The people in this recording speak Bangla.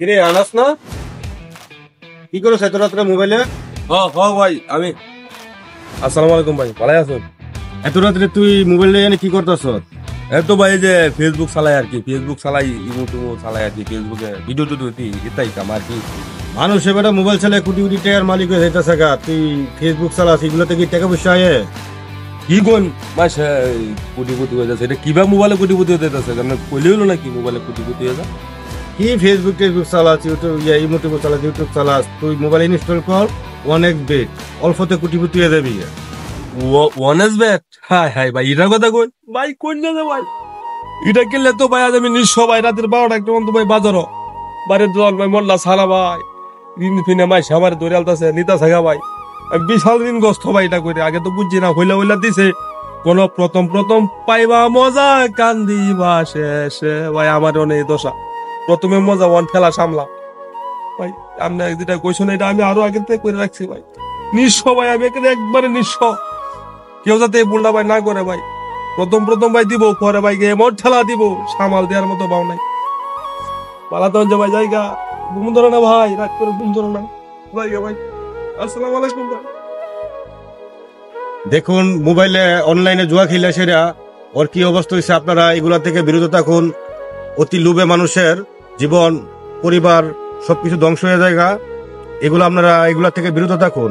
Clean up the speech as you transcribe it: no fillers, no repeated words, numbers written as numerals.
কিরে আনাস না কি করছ এত রাত্রে মোবাইলে? ভাই আমি আসসালামু আলাইকুম ভাই, ভালো আছেন? এত রাত্রে তুই মোবাইল নিয়ে কি করতেছ? তো ভাই যে ফেসবুক চালাই আর কি, ফেসবুক চালাই, ইমো টিমো চালাই আর কি, ফেসবুকে ভিডিও টিডিও দিই, এটাই কাম আর কি। মানুষ এবার মোবাইল চালায় কোটি কোটি টাকার মালিক হয়ে যাইতেছে গা, তুই ফেসবুক চালাস, এগুলোতে কি টাকা পয়সা আয়ে? কি কোন মাস কোটিপতি হয়ে যাচ্ছে, এটা কিভাবে মোবাইলে কোটিপতি হয়ে যাচ্ছে? কারণ কইলে হলো নাকি মোবাইলে কোটিপতি হয়ে যায়? কি ফেসবুক টেসবুক চালাস, ইউটিউব ইমো টিমো চালাস, ইউটিউব চালাস, তুই মোবাইল ইনস্টল কর, অনেক বেট অল্পতে কোটিপতি হয়ে যাবি। ওয়ানেস ব্যাট, হাই হাই ভাই, এটার কথা কই ভাই, কোন না ভাই, এটা কিনলে তো ভাই আজ আমি নিঃস্ব ভাই, রাতের 12টা একটা মতো ভাই বাজারও বাইরে দল ভাই মোল্লা সালা ভাই, ঋণ ফিনে মাই আমার ধরে আলতাছে নিতা থাকা ভাই, আমি বিশাল ঋণ গ্রস্ত ভাই, এটা করে আগে তো বুঝছি না, হইলা হইলা দিছে কোন প্রথম প্রথম পাইবা মজা কান্দিবা শেষে ভাই, আমার অনেক দশা, প্রথমে মজা ওয়ান ঠেলা সামলা ভাই, আপনি যেটা কইছেন এটা আমি আরো আগে থেকে করে রাখছি ভাই, নিঃস্ব ভাই আমি এখানে একবারে নিঃস্ব, কেউ যাতে এই ভুলটা ভাই না করে ভাই, প্রথম প্রথম ভাই দিব, পরে ভাই গিয়ে এমন ঠেলা দিব সামাল দেওয়ার মতো পাও নাই, পালাতে হচ্ছে ভাই, জায়গা ঘুম ধরে না ভাই, রাত করে ঘুম ধরে না ভাই, ভাই আসসালামু আলাইকুম ভাই। দেখুন মোবাইলে অনলাইনে জুয়া খেলে সেরা ওর কি অবস্থা হয়েছে, আপনারা এগুলা থেকে বিরত থাকুন। অতি লোভে মানুষের জীবন পরিবার সবকিছু ধ্বংস হয়ে যায়, এগুলো আপনারা এগুলা থেকে বিরত থাকুন।